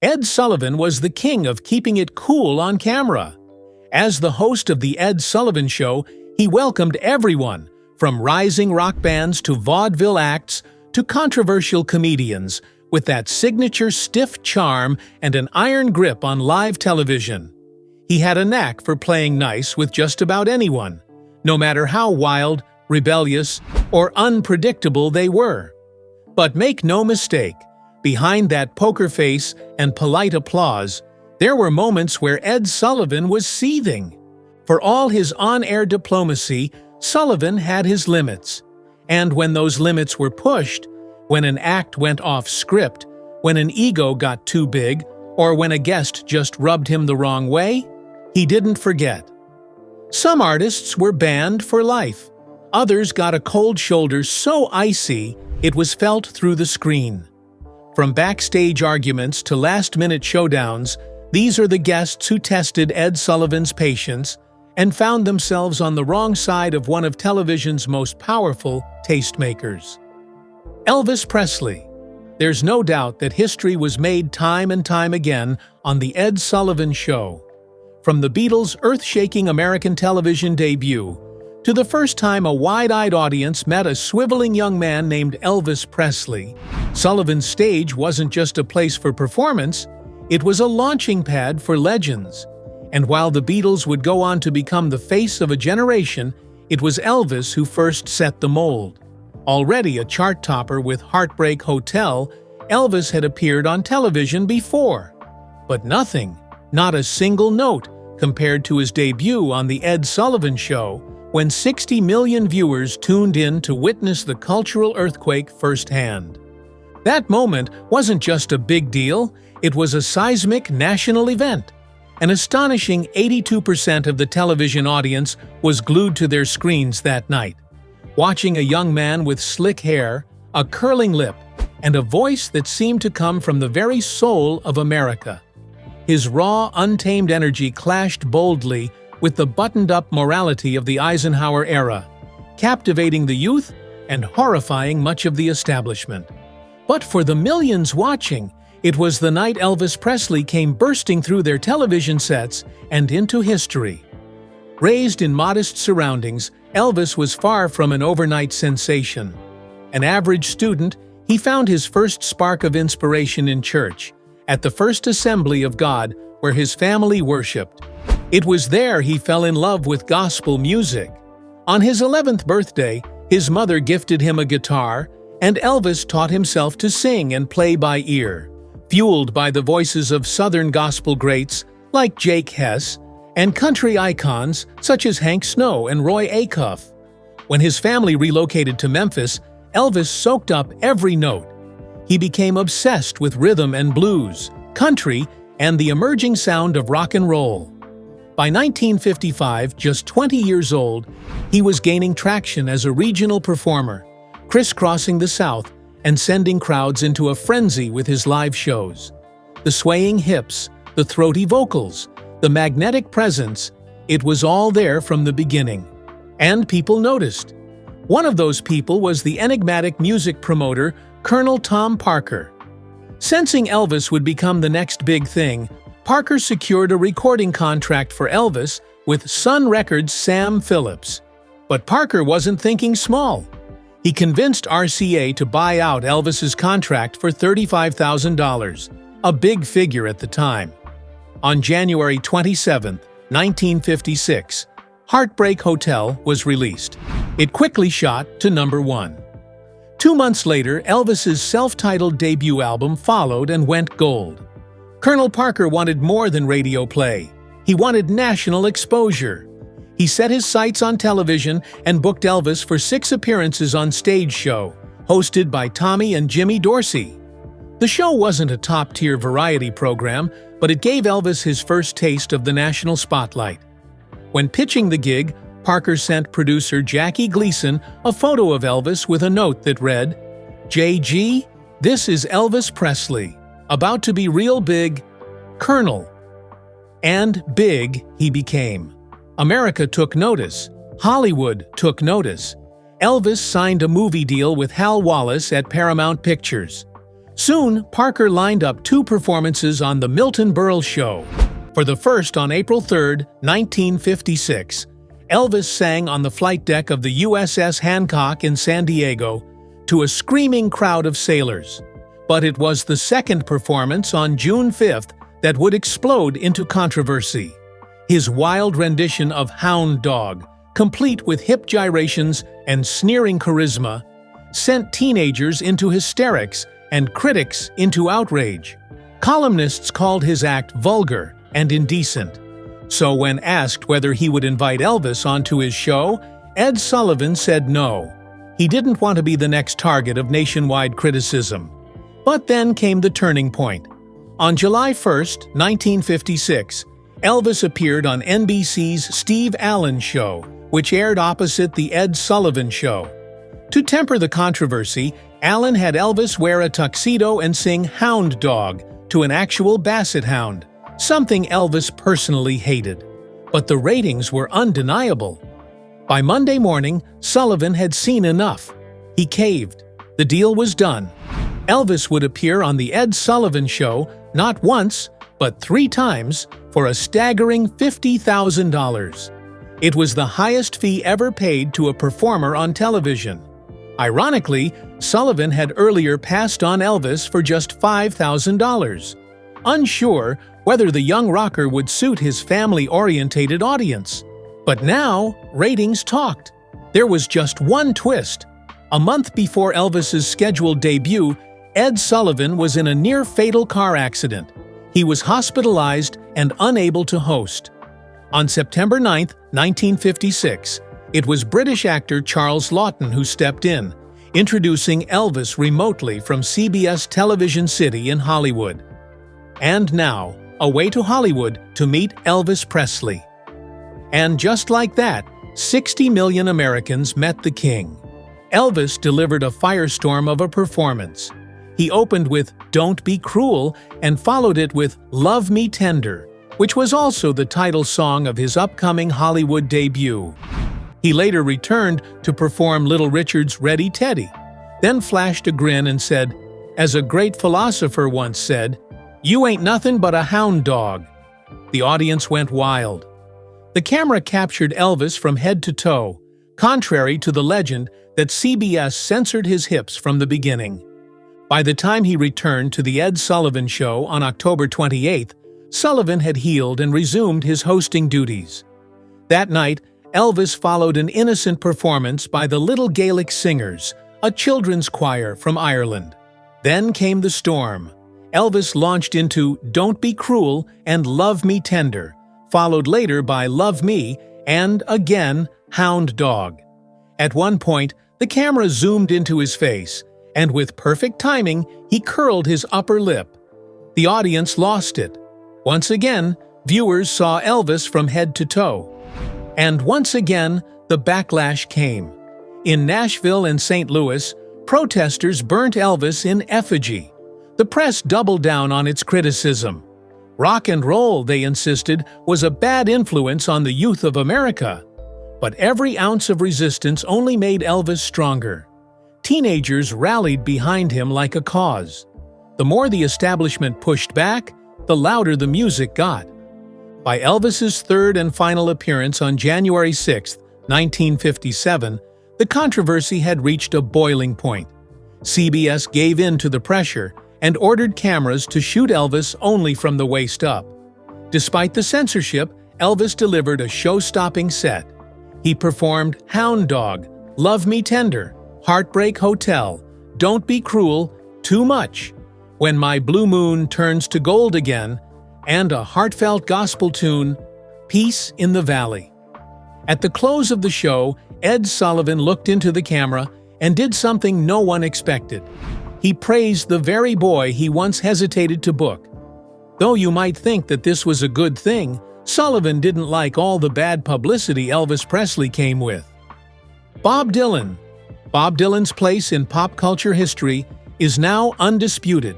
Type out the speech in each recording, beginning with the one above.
Ed Sullivan was the king of keeping it cool on camera. As the host of The Ed Sullivan Show, he welcomed everyone, from rising rock bands to vaudeville acts to controversial comedians, with that signature stiff charm and an iron grip on live television. He had a knack for playing nice with just about anyone, no matter how wild, rebellious, or unpredictable they were. But make no mistake, behind that poker face and polite applause, there were moments where Ed Sullivan was seething. For all his on-air diplomacy, Sullivan had his limits. And when those limits were pushed, when an act went off script, when an ego got too big, or when a guest just rubbed him the wrong way, he didn't forget. Some artists were banned for life. Others got a cold shoulder so icy it was felt through the screen. From backstage arguments to last-minute showdowns, these are the guests who tested Ed Sullivan's patience and found themselves on the wrong side of one of television's most powerful tastemakers. Elvis Presley. There's no doubt that history was made time and time again on The Ed Sullivan Show. From the Beatles' earth-shaking American television debut, to the first time a wide-eyed audience met a swiveling young man named Elvis Presley, Sullivan's stage wasn't just a place for performance, it was a launching pad for legends. And while the Beatles would go on to become the face of a generation, it was Elvis who first set the mold. Already a chart topper with Heartbreak Hotel, Elvis had appeared on television before. But nothing, not a single note, compared to his debut on The Ed Sullivan Show, when 60 million viewers tuned in to witness the cultural earthquake firsthand. That moment wasn't just a big deal, it was a seismic national event. An astonishing 82% of the television audience was glued to their screens that night, watching a young man with slick hair, a curling lip, and a voice that seemed to come from the very soul of America. His raw, untamed energy clashed boldly with the buttoned-up morality of the Eisenhower era, captivating the youth and horrifying much of the establishment. But for the millions watching, it was the night Elvis Presley came bursting through their television sets and into history. Raised in modest surroundings, Elvis was far from an overnight sensation. An average student, he found his first spark of inspiration in church, at the First Assembly of God, where his family worshipped. It was there he fell in love with gospel music. On his 11th birthday, his mother gifted him a guitar, and Elvis taught himself to sing and play by ear, fueled by the voices of Southern gospel greats like Jake Hess and country icons such as Hank Snow and Roy Acuff. When his family relocated to Memphis, Elvis soaked up every note. He became obsessed with rhythm and blues, country, and the emerging sound of rock and roll. By 1955, just 20 years old, he was gaining traction as a regional performer, crisscrossing the South and sending crowds into a frenzy with his live shows. The swaying hips, the throaty vocals, the magnetic presence, it was all there from the beginning. And people noticed. One of those people was the enigmatic music promoter, Colonel Tom Parker. Sensing Elvis would become the next big thing, Parker secured a recording contract for Elvis with Sun Records' Sam Phillips. But Parker wasn't thinking small. He convinced RCA to buy out Elvis's contract for $35,000, a big figure at the time. On January 27, 1956, Heartbreak Hotel was released. It quickly shot to number 1. 2 months later, Elvis's self-titled debut album followed and went gold. Colonel Parker wanted more than radio play. He wanted national exposure. He set his sights on television and booked Elvis for 6 appearances on Stage Show, hosted by Tommy and Jimmy Dorsey. The show wasn't a top-tier variety program, but it gave Elvis his first taste of the national spotlight. When pitching the gig, Parker sent producer Jackie Gleason a photo of Elvis with a note that read, "JG, this is Elvis Presley, about to be real big, Colonel." And big he became. America took notice. Hollywood took notice. Elvis signed a movie deal with Hal Wallace at Paramount Pictures. Soon, Parker lined up 2 performances on The Milton Berle Show. For the first on April 3, 1956, Elvis sang on the flight deck of the USS Hancock in San Diego to a screaming crowd of sailors. But it was the second performance on June 5th that would explode into controversy. His wild rendition of Hound Dog, complete with hip gyrations and sneering charisma, sent teenagers into hysterics and critics into outrage. Columnists called his act vulgar and indecent. So when asked whether he would invite Elvis onto his show, Ed Sullivan said no. He didn't want to be the next target of nationwide criticism. But then came the turning point. On July 1, 1956, Elvis appeared on NBC's Steve Allen Show, which aired opposite the Ed Sullivan Show. To temper the controversy, Allen had Elvis wear a tuxedo and sing Hound Dog to an actual basset hound, something Elvis personally hated. But the ratings were undeniable. By Monday morning, Sullivan had seen enough. He caved. The deal was done. Elvis would appear on the Ed Sullivan Show not once, but 3 times for a staggering $50,000. It was the highest fee ever paid to a performer on television. Ironically, Sullivan had earlier passed on Elvis for just $5,000, unsure whether the young rocker would suit his family-orientated audience. But now, ratings talked. There was just one twist. A month before Elvis's scheduled debut, Ed Sullivan was in a near-fatal car accident. He was hospitalized and unable to host. On September 9, 1956, it was British actor Charles Laughton who stepped in, introducing Elvis remotely from CBS Television City in Hollywood. And now, away to Hollywood to meet Elvis Presley. And just like that, 60 million Americans met the king. Elvis delivered a firestorm of a performance. He opened with "Don't Be Cruel" and followed it with "Love Me Tender," which was also the title song of his upcoming Hollywood debut. He later returned to perform Little Richard's "Ready Teddy," then flashed a grin and said, "As a great philosopher once said, you ain't nothing but a hound dog." The audience went wild. The camera captured Elvis from head to toe, contrary to the legend that CBS censored his hips from the beginning. By the time he returned to the Ed Sullivan Show on October 28th, Sullivan had healed and resumed his hosting duties. That night, Elvis followed an innocent performance by the Little Gaelic Singers, a children's choir from Ireland. Then came the storm. Elvis launched into "Don't Be Cruel" and "Love Me Tender," followed later by "Love Me" and, again, "Hound Dog." At one point, the camera zoomed into his face, and with perfect timing, he curled his upper lip. The audience lost it. Once again, viewers saw Elvis from head to toe. And once again, the backlash came. In Nashville and St. Louis, protesters burnt Elvis in effigy. The press doubled down on its criticism. Rock and roll, they insisted, was a bad influence on the youth of America. But every ounce of resistance only made Elvis stronger. Teenagers rallied behind him like a cause. The more the establishment pushed back, the louder the music got. By Elvis's third and final appearance on January 6, 1957, the controversy had reached a boiling point. CBS gave in to the pressure and ordered cameras to shoot Elvis only from the waist up. Despite the censorship, Elvis delivered a show-stopping set. He performed "Hound Dog," "Love Me Tender," "Heartbreak Hotel," "Don't Be Cruel," "Too Much," "When My Blue Moon Turns to Gold Again," and a heartfelt gospel tune, "Peace in the Valley." At the close of the show, Ed Sullivan looked into the camera and did something no one expected. He praised the very boy he once hesitated to book. Though you might think that this was a good thing, Sullivan didn't like all the bad publicity Elvis Presley came with. Bob Dylan. Bob Dylan's place in pop culture history is now undisputed,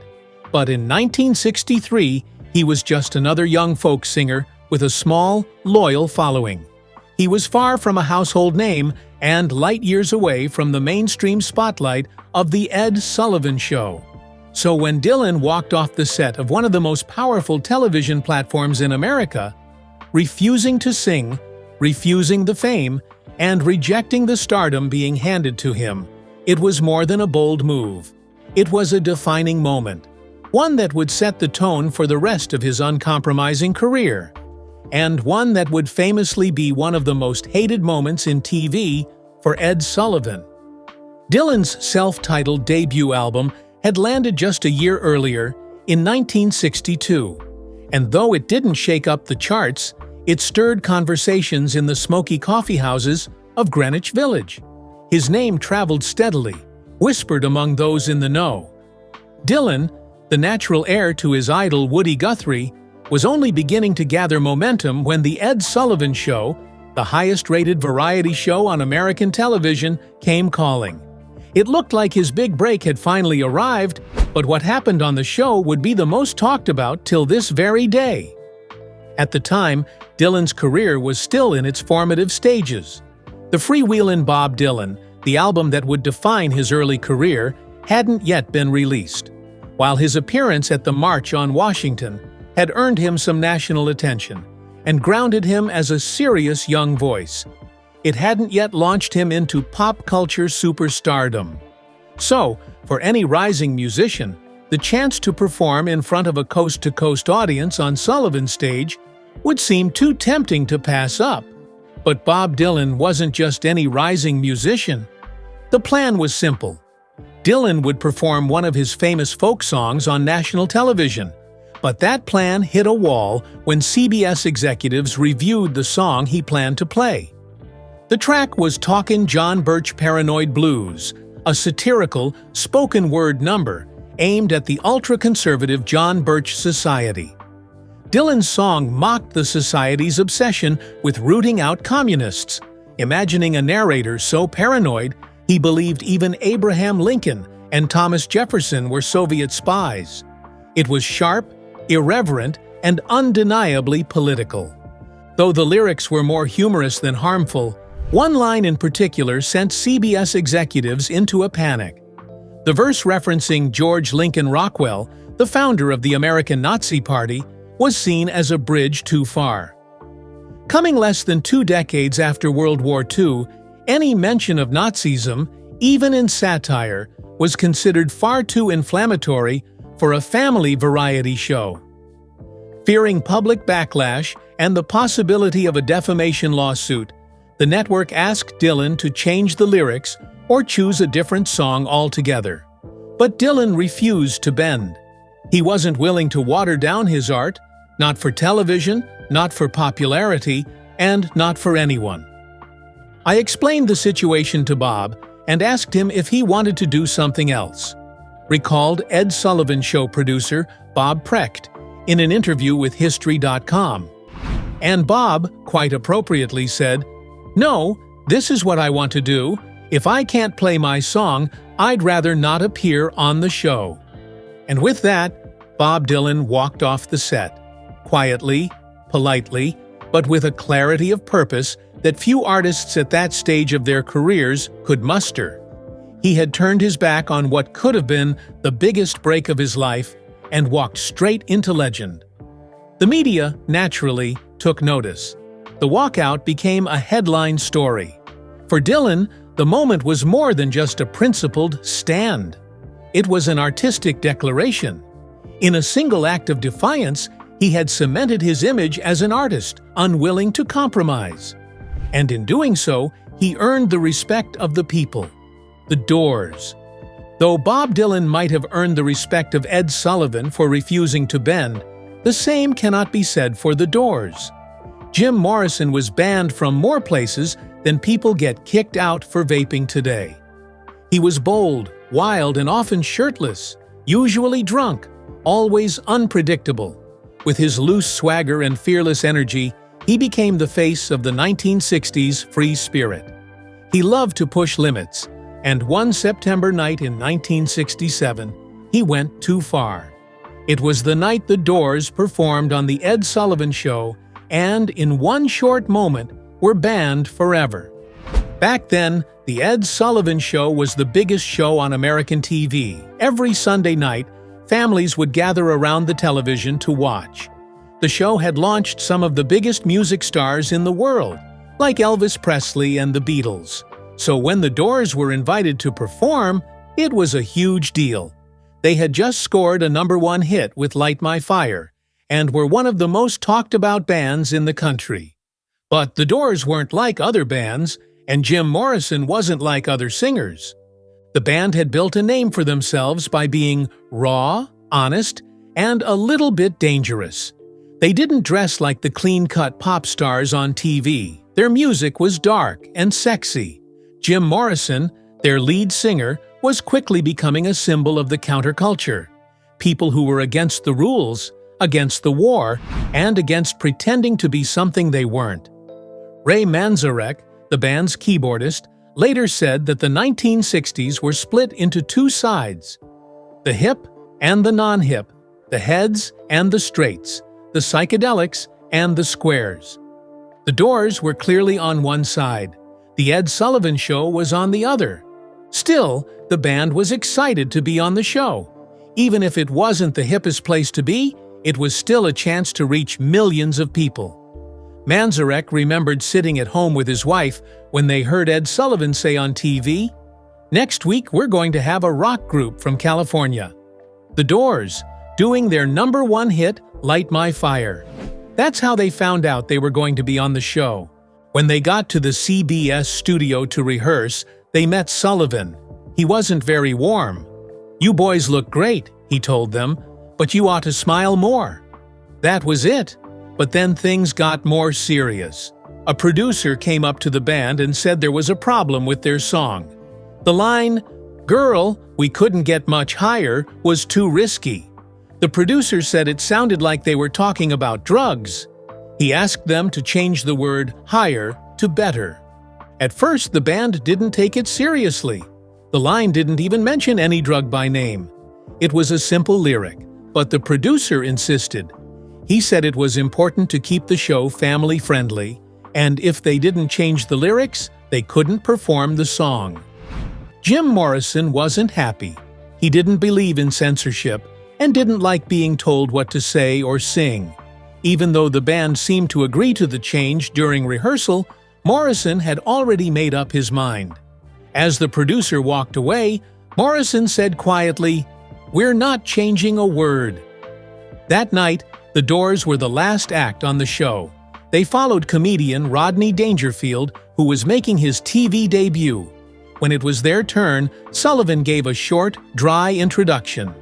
but in 1963, he was just another young folk singer with a small, loyal following. He was far from a household name and light years away from the mainstream spotlight of the Ed Sullivan Show. So when Dylan walked off the set of one of the most powerful television platforms in America, refusing to sing, refusing the fame, and rejecting the stardom being handed to him, it was more than a bold move. It was a defining moment, one that would set the tone for the rest of his uncompromising career, and one that would famously be one of the most hated moments in TV for Ed Sullivan. Dylan's self-titled debut album had landed just a year earlier, in 1962, and though it didn't shake up the charts, it stirred conversations in the smoky coffeehouses of Greenwich Village. His name traveled steadily, whispered among those in the know. Dylan, the natural heir to his idol Woody Guthrie, was only beginning to gather momentum when The Ed Sullivan Show, the highest-rated variety show on American television, came calling. It looked like his big break had finally arrived, but what happened on the show would be the most talked about till this very day. At the time, Dylan's career was still in its formative stages. The Freewheelin' Bob Dylan, the album that would define his early career, hadn't yet been released, while his appearance at the March on Washington had earned him some national attention and grounded him as a serious young voice. It hadn't yet launched him into pop culture superstardom. So, for any rising musician, the chance to perform in front of a coast-to-coast audience on Sullivan's stage would seem too tempting to pass up. But Bob Dylan wasn't just any rising musician. The plan was simple. Dylan would perform one of his famous folk songs on national television, but that plan hit a wall when CBS executives reviewed the song he planned to play. The track was Talkin' John Birch Paranoid Blues, a satirical, spoken-word number aimed at the ultra-conservative John Birch Society. Dylan's song mocked the society's obsession with rooting out communists, imagining a narrator so paranoid he believed even Abraham Lincoln and Thomas Jefferson were Soviet spies. It was sharp, irreverent, and undeniably political. Though the lyrics were more humorous than harmful, one line in particular sent CBS executives into a panic. The verse referencing George Lincoln Rockwell, the founder of the American Nazi Party, was seen as a bridge too far. Coming less than 2 decades after World War II, any mention of Nazism, even in satire, was considered far too inflammatory for a family variety show. Fearing public backlash and the possibility of a defamation lawsuit, the network asked Dylan to change the lyrics or choose a different song altogether. But Dylan refused to bend. He wasn't willing to water down his art, not for television, not for popularity, and not for anyone. I explained the situation to Bob and asked him if he wanted to do something else, recalled Ed Sullivan Show producer Bob Precht in an interview with History.com. And Bob, quite appropriately, said, "No, this is what I want to do. If I can't play my song, I'd rather not appear on the show." And with that, Bob Dylan walked off the set, quietly, politely, but with a clarity of purpose that few artists at that stage of their careers could muster. He had turned his back on what could have been the biggest break of his life and walked straight into legend. The media, naturally, took notice. The walkout became a headline story. For Dylan, the moment was more than just a principled stand. It was an artistic declaration. In a single act of defiance, he had cemented his image as an artist, unwilling to compromise. And in doing so, he earned the respect of the people. The Doors. Though Bob Dylan might have earned the respect of Ed Sullivan for refusing to bend, the same cannot be said for The Doors. Jim Morrison was banned from more places than people get kicked out for vaping today. He was bold, wild, and often shirtless, usually drunk, always unpredictable. With his loose swagger and fearless energy, he became the face of the 1960s free spirit. He loved to push limits, and one September night in 1967, he went too far. It was the night The Doors performed on The Ed Sullivan Show and, in one short moment, were banned forever. Back then, The Ed Sullivan Show was the biggest show on American TV. Every Sunday night, families would gather around the television to watch. The show had launched some of the biggest music stars in the world, like Elvis Presley and the Beatles. So when the Doors were invited to perform, it was a huge deal. They had just scored a #1 hit with Light My Fire, and were one of the most talked about bands in the country. But the Doors weren't like other bands, and Jim Morrison wasn't like other singers. The band had built a name for themselves by being raw, honest, and a little bit dangerous. They didn't dress like the clean-cut pop stars on TV. Their music was dark and sexy. Jim Morrison, their lead singer, was quickly becoming a symbol of the counterculture. People who were against the rules, against the war, and against pretending to be something they weren't. Ray Manzarek, the band's keyboardist, later said that the 1960s were split into two sides: the hip and the non-hip, the heads and the straights, the psychedelics and the squares. The Doors were clearly on one side. The Ed Sullivan Show was on the other. Still, the band was excited to be on the show. Even if it wasn't the hippest place to be, it was still a chance to reach millions of people. Manzarek remembered sitting at home with his wife when they heard Ed Sullivan say on TV, "Next week we're going to have a rock group from California. The Doors, doing their #1 hit, Light My Fire." That's how they found out they were going to be on the show. When they got to the CBS studio to rehearse, they met Sullivan. He wasn't very warm. "You boys look great," he told them, "but you ought to smile more." That was it. But then things got more serious. A producer came up to the band and said there was a problem with their song. The line, "Girl, we couldn't get much higher," was too risky. The producer said it sounded like they were talking about drugs. He asked them to change the word higher to better. At first, the band didn't take it seriously. The line didn't even mention any drug by name. It was a simple lyric, but the producer insisted. He said it was important to keep the show family-friendly, and if they didn't change the lyrics, they couldn't perform the song. Jim Morrison wasn't happy. He didn't believe in censorship and didn't like being told what to say or sing. Even though the band seemed to agree to the change during rehearsal, Morrison had already made up his mind. As the producer walked away, Morrison said quietly, "We're not changing a word." That night, the Doors were the last act on the show. They followed comedian Rodney Dangerfield, who was making his TV debut. When it was their turn, Sullivan gave a short, dry introduction.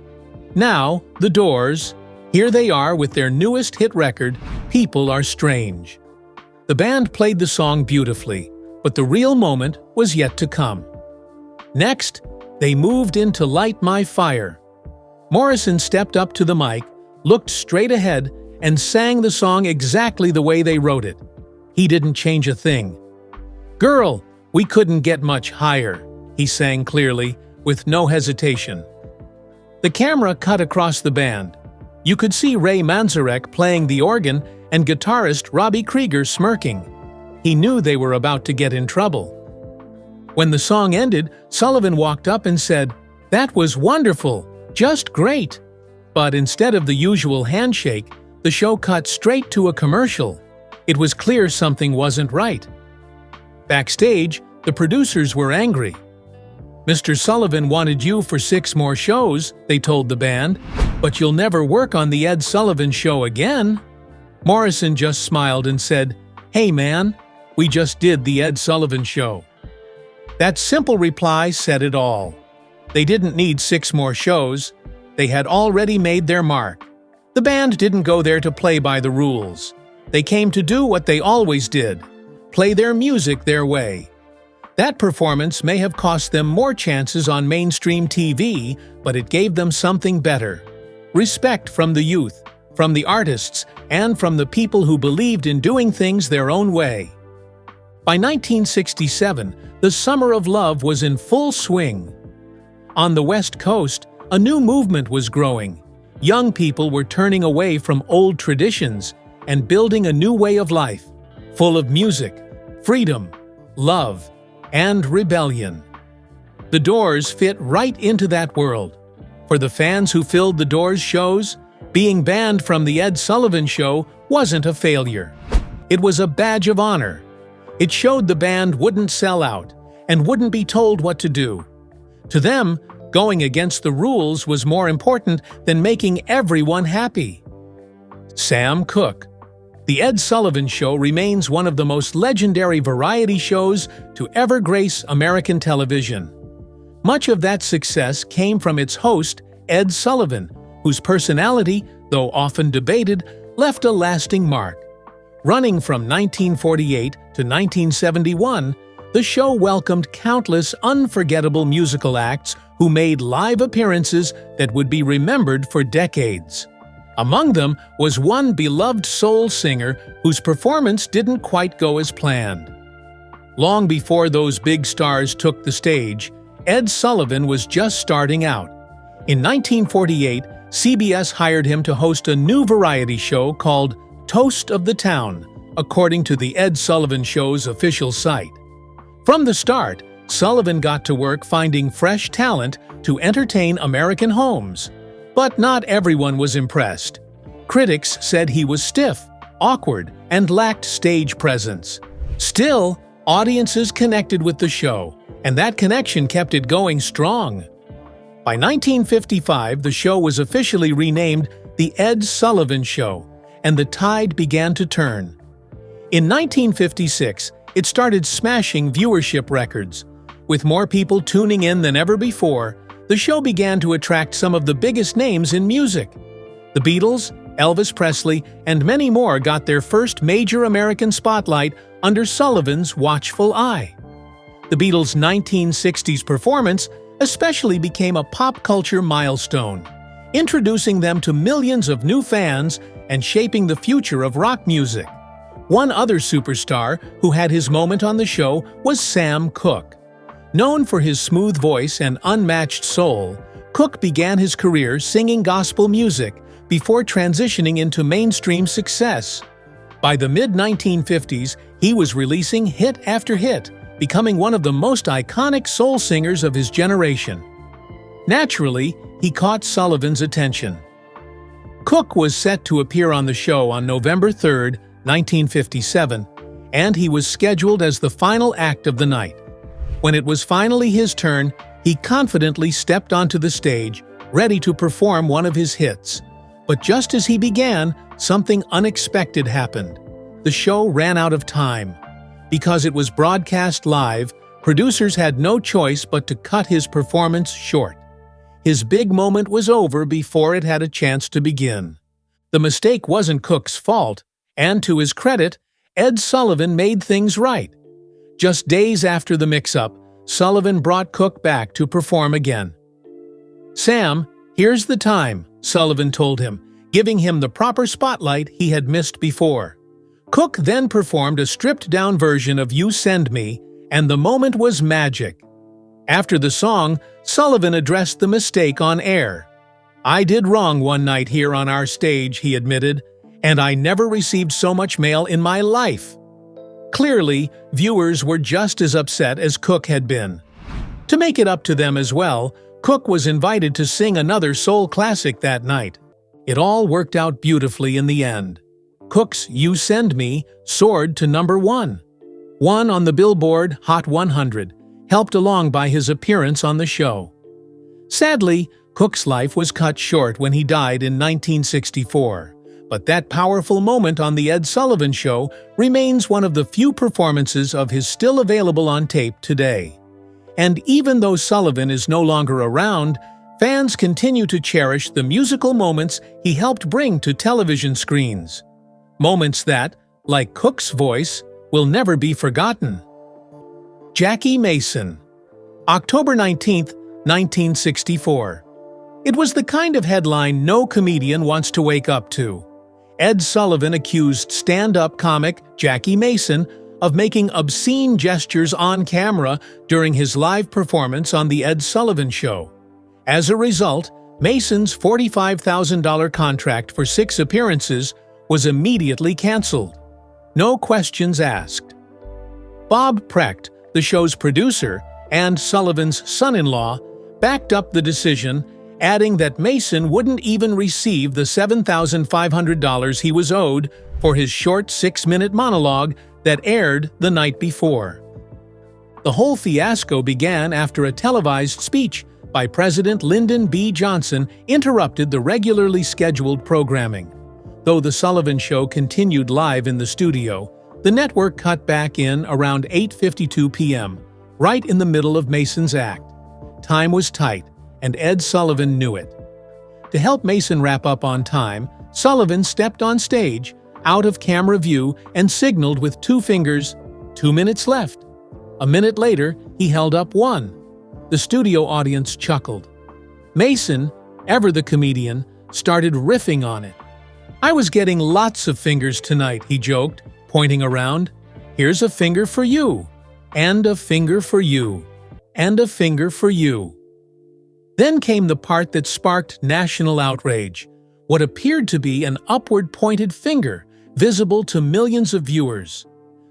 Now, the Doors, here they are with their newest hit record, People Are Strange. The band played the song beautifully, but the real moment was yet to come. Next, they moved into Light My Fire. Morrison stepped up to the mic, looked straight ahead, and sang the song exactly the way they wrote it. He didn't change a thing. "Girl, we couldn't get much higher," he sang clearly, with no hesitation. The camera cut across the band. You could see Ray Manzarek playing the organ and guitarist Robbie Krieger smirking. He knew they were about to get in trouble. When the song ended, Sullivan walked up and said, "That was wonderful, just great." But instead of the usual handshake, the show cut straight to a commercial. It was clear something wasn't right. Backstage, the producers were angry. "Mr. Sullivan wanted you for 6 more shows," they told the band, "but you'll never work on the Ed Sullivan Show again." Morrison just smiled and said, "Hey man, we just did the Ed Sullivan Show." That simple reply said it all. They didn't need 6 more shows. They had already made their mark. The band didn't go there to play by the rules. They came to do what they always did, play their music their way. That performance may have cost them more chances on mainstream TV, but it gave them something better. Respect from the youth, from the artists, and from the people who believed in doing things their own way. By 1967, the Summer of Love was in full swing. On the West Coast, a new movement was growing. Young people were turning away from old traditions and building a new way of life, full of music, freedom, love, and rebellion. The Doors fit right into that world. For the fans who filled the Doors shows, being banned from the Ed Sullivan Show wasn't a failure. It was a badge of honor. It showed the band wouldn't sell out and wouldn't be told what to do. To them, going against the rules was more important than making everyone happy. Sam Cooke. The Ed Sullivan Show remains one of the most legendary variety shows to ever grace American television. Much of that success came from its host, Ed Sullivan, whose personality, though often debated, left a lasting mark. Running from 1948 to 1971, the show welcomed countless unforgettable musical acts who made live appearances that would be remembered for decades. Among them was one beloved soul singer whose performance didn't quite go as planned. Long before those big stars took the stage, Ed Sullivan was just starting out. In 1948, CBS hired him to host a new variety show called Toast of the Town, according to the Ed Sullivan Show's official site. From the start, Sullivan got to work finding fresh talent to entertain American homes. But not everyone was impressed. Critics said he was stiff, awkward, and lacked stage presence. Still, audiences connected with the show, and that connection kept it going strong. By 1955, the show was officially renamed The Ed Sullivan Show, and the tide began to turn. In 1956, it started smashing viewership records. With more people tuning in than ever before, the show began to attract some of the biggest names in music. The Beatles, Elvis Presley, and many more got their first major American spotlight under Sullivan's watchful eye. The Beatles' 1960s performance especially became a pop culture milestone, introducing them to millions of new fans and shaping the future of rock music. One other superstar who had his moment on the show was Sam Cooke. Known for his smooth voice and unmatched soul, Cooke began his career singing gospel music before transitioning into mainstream success. By the mid-1950s, he was releasing hit after hit, becoming one of the most iconic soul singers of his generation. Naturally, he caught Sullivan's attention. Cooke was set to appear on the show on November 3, 1957, and he was scheduled as the final act of the night. When it was finally his turn, he confidently stepped onto the stage, ready to perform one of his hits. But just as he began, something unexpected happened. The show ran out of time. Because it was broadcast live, producers had no choice but to cut his performance short. His big moment was over before it had a chance to begin. The mistake wasn't Cooke's fault, and to his credit, Ed Sullivan made things right. Just days after the mix-up, Sullivan brought Cooke back to perform again. "Sam, here's the time," Sullivan told him, giving him the proper spotlight he had missed before. Cooke then performed a stripped-down version of You Send Me, and the moment was magic. After the song, Sullivan addressed the mistake on air. "I did wrong one night here on our stage," he admitted, "and I never received so much mail in my life." Clearly, viewers were just as upset as Cooke had been. To make it up to them as well, Cooke was invited to sing another soul classic that night. It all worked out beautifully in the end. Cooke's You Send Me soared to #1 on the Billboard Hot 100, helped along by his appearance on the show. Sadly, Cooke's life was cut short when he died in 1964. But that powerful moment on The Ed Sullivan Show remains one of the few performances of his still available on tape today. And even though Sullivan is no longer around, fans continue to cherish the musical moments he helped bring to television screens. Moments that, like Cooke's voice, will never be forgotten. Jackie Mason. October 19, 1964. It was the kind of headline no comedian wants to wake up to. Ed Sullivan accused stand-up comic Jackie Mason of making obscene gestures on camera during his live performance on The Ed Sullivan Show. As a result, Mason's $45,000 contract for 6 appearances was immediately canceled. No questions asked. Bob Precht, the show's producer and Sullivan's son-in-law, backed up the decision adding that Mason wouldn't even receive the $7,500 he was owed for his short 6-minute monologue that aired the night before. The whole fiasco began after a televised speech by President Lyndon B. Johnson interrupted the regularly scheduled programming. Though The Sullivan Show continued live in the studio, the network cut back in around 8:52 p.m., right in the middle of Mason's act. Time was tight, and Ed Sullivan knew it. To help Mason wrap up on time, Sullivan stepped on stage, out of camera view, and signaled with 2 fingers, 2 minutes left. A minute later, he held up 1. The studio audience chuckled. Mason, ever the comedian, started riffing on it. "I was getting lots of fingers tonight," he joked, pointing around. "Here's a finger for you, and a finger for you, and a finger for you." Then came the part that sparked national outrage, what appeared to be an upward-pointed finger, visible to millions of viewers.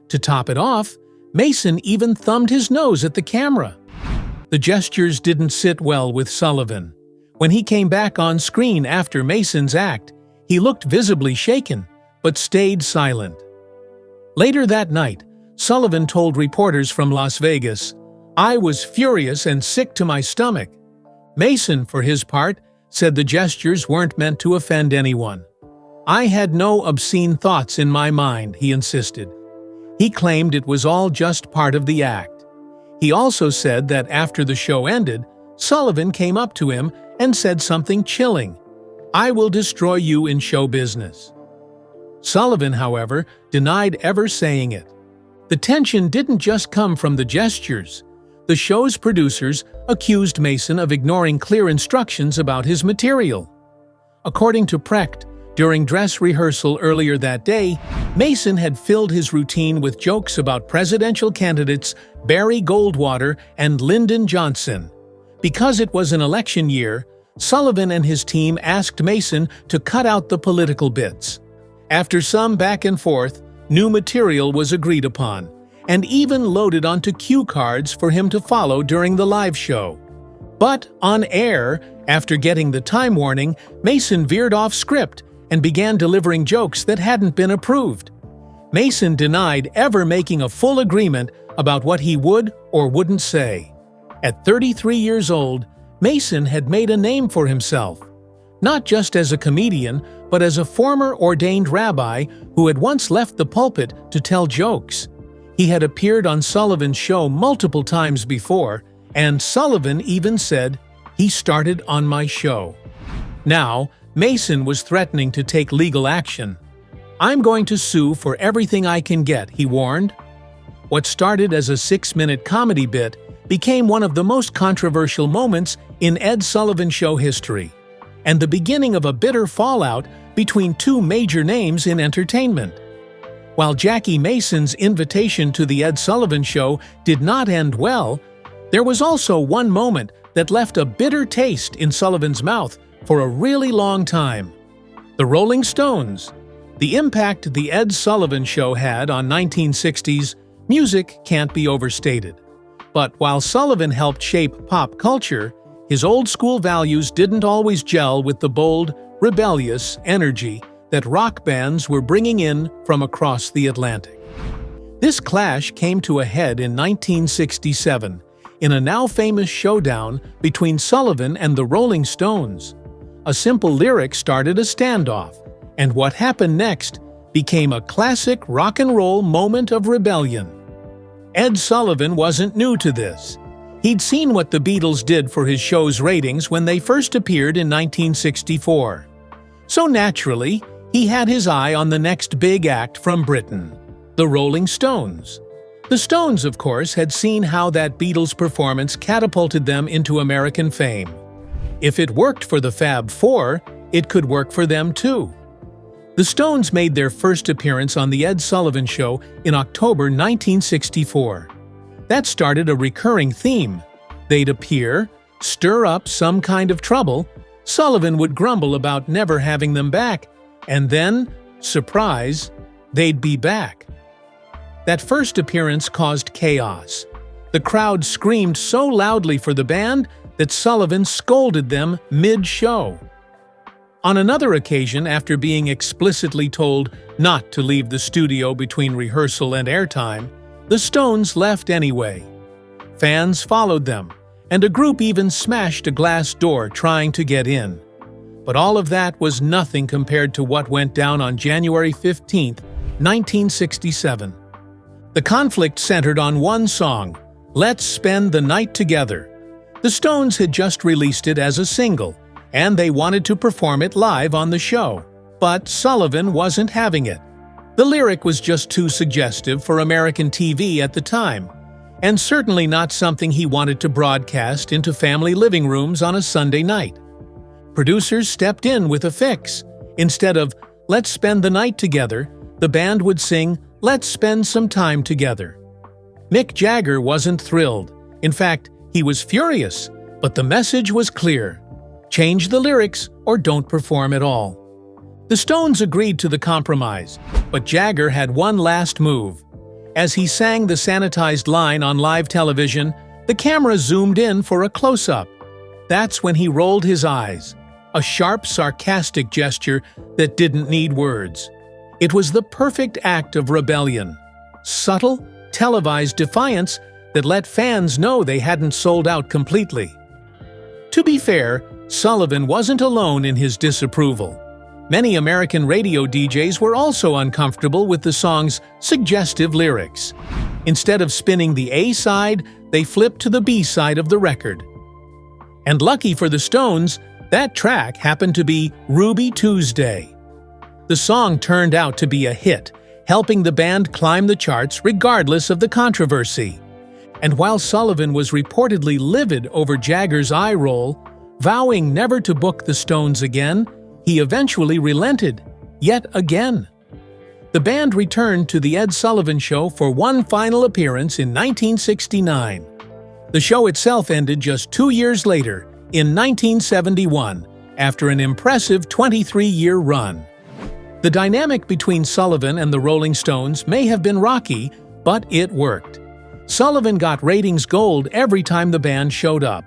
To top it off, Mason even thumbed his nose at the camera. The gestures didn't sit well with Sullivan. When he came back on screen after Mason's act, he looked visibly shaken, but stayed silent. Later that night, Sullivan told reporters from Las Vegas, "I was furious and sick to my stomach." Mason, for his part, said the gestures weren't meant to offend anyone. "I had no obscene thoughts in my mind," he insisted. He claimed it was all just part of the act. He also said that after the show ended, Sullivan came up to him and said something chilling, "I will destroy you in show business." Sullivan, however, denied ever saying it. The tension didn't just come from the gestures. The show's producers accused Mason of ignoring clear instructions about his material. According to Precht, during dress rehearsal earlier that day, Mason had filled his routine with jokes about presidential candidates Barry Goldwater and Lyndon Johnson. Because it was an election year, Sullivan and his team asked Mason to cut out the political bits. After some back and forth, new material was agreed upon, and even loaded onto cue cards for him to follow during the live show. But on air, after getting the time warning, Mason veered off script and began delivering jokes that hadn't been approved. Mason denied ever making a full agreement about what he would or wouldn't say. At 33 years old, Mason had made a name for himself, not just as a comedian, but as a former ordained rabbi who had once left the pulpit to tell jokes. He had appeared on Sullivan's show multiple times before, and Sullivan even said, "He started on my show." Now, Mason was threatening to take legal action. "I'm going to sue for everything I can get," he warned. What started as a 6-minute comedy bit became one of the most controversial moments in Ed Sullivan Show history, and the beginning of a bitter fallout between 2 major names in entertainment. While Jackie Mason's invitation to the Ed Sullivan Show did not end well, there was also one moment that left a bitter taste in Sullivan's mouth for a really long time. The Rolling Stones. The impact the Ed Sullivan Show had on 1960s music can't be overstated. But while Sullivan helped shape pop culture, his old-school values didn't always gel with the bold, rebellious energy that rock bands were bringing in from across the Atlantic. This clash came to a head in 1967 in a now-famous showdown between Sullivan and the Rolling Stones. A simple lyric started a standoff, and what happened next became a classic rock and roll moment of rebellion. Ed Sullivan wasn't new to this. He'd seen what the Beatles did for his show's ratings when they first appeared in 1964. So naturally, he had his eye on the next big act from Britain, the Rolling Stones. The Stones, of course, had seen how that Beatles performance catapulted them into American fame. If it worked for the Fab Four, it could work for them too. The Stones made their first appearance on The Ed Sullivan Show in October 1964. That started a recurring theme. They'd appear, stir up some kind of trouble, Sullivan would grumble about never having them back, and then, surprise, they'd be back. That first appearance caused chaos. The crowd screamed so loudly for the band that Sullivan scolded them mid-show. On another occasion, after being explicitly told not to leave the studio between rehearsal and airtime, the Stones left anyway. Fans followed them, and a group even smashed a glass door trying to get in. But all of that was nothing compared to what went down on January 15, 1967. The conflict centered on one song, "Let's Spend the Night Together." The Stones had just released it as a single, and they wanted to perform it live on the show. But Sullivan wasn't having it. The lyric was just too suggestive for American TV at the time, and certainly not something he wanted to broadcast into family living rooms on a Sunday night. Producers stepped in with a fix. Instead of "Let's Spend the Night Together," the band would sing "Let's Spend Some Time Together." Mick Jagger wasn't thrilled. In fact, he was furious, but the message was clear. Change the lyrics or don't perform at all. The Stones agreed to the compromise, but Jagger had one last move. As he sang the sanitized line on live television, the camera zoomed in for a close-up. That's when he rolled his eyes, a sharp, sarcastic gesture that didn't need words. It was the perfect act of rebellion. Subtle, televised defiance that let fans know they hadn't sold out completely. To be fair, Sullivan wasn't alone in his disapproval. Many American radio DJs were also uncomfortable with the song's suggestive lyrics. Instead of spinning the A side, they flipped to the B side of the record. And lucky for the Stones, that track happened to be "Ruby Tuesday." The song turned out to be a hit, helping the band climb the charts regardless of the controversy. And while Sullivan was reportedly livid over Jagger's eye roll, vowing never to book the Stones again, he eventually relented, yet again. The band returned to The Ed Sullivan Show for one final appearance in 1969. The show itself ended just 2 years later, in 1971, after an impressive 23-year run. The dynamic between Sullivan and the Rolling Stones may have been rocky, but it worked. Sullivan got ratings gold every time the band showed up.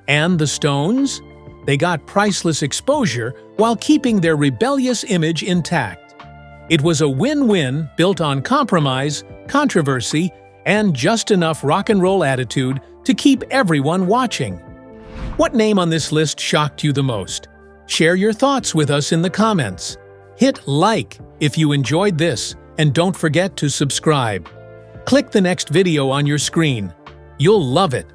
And the Stones? They got priceless exposure while keeping their rebellious image intact. It was a win-win built on compromise, controversy, and just enough rock and roll attitude to keep everyone watching. What name on this list shocked you the most? Share your thoughts with us in the comments. Hit like if you enjoyed this, and don't forget to subscribe. Click the next video on your screen. You'll love it.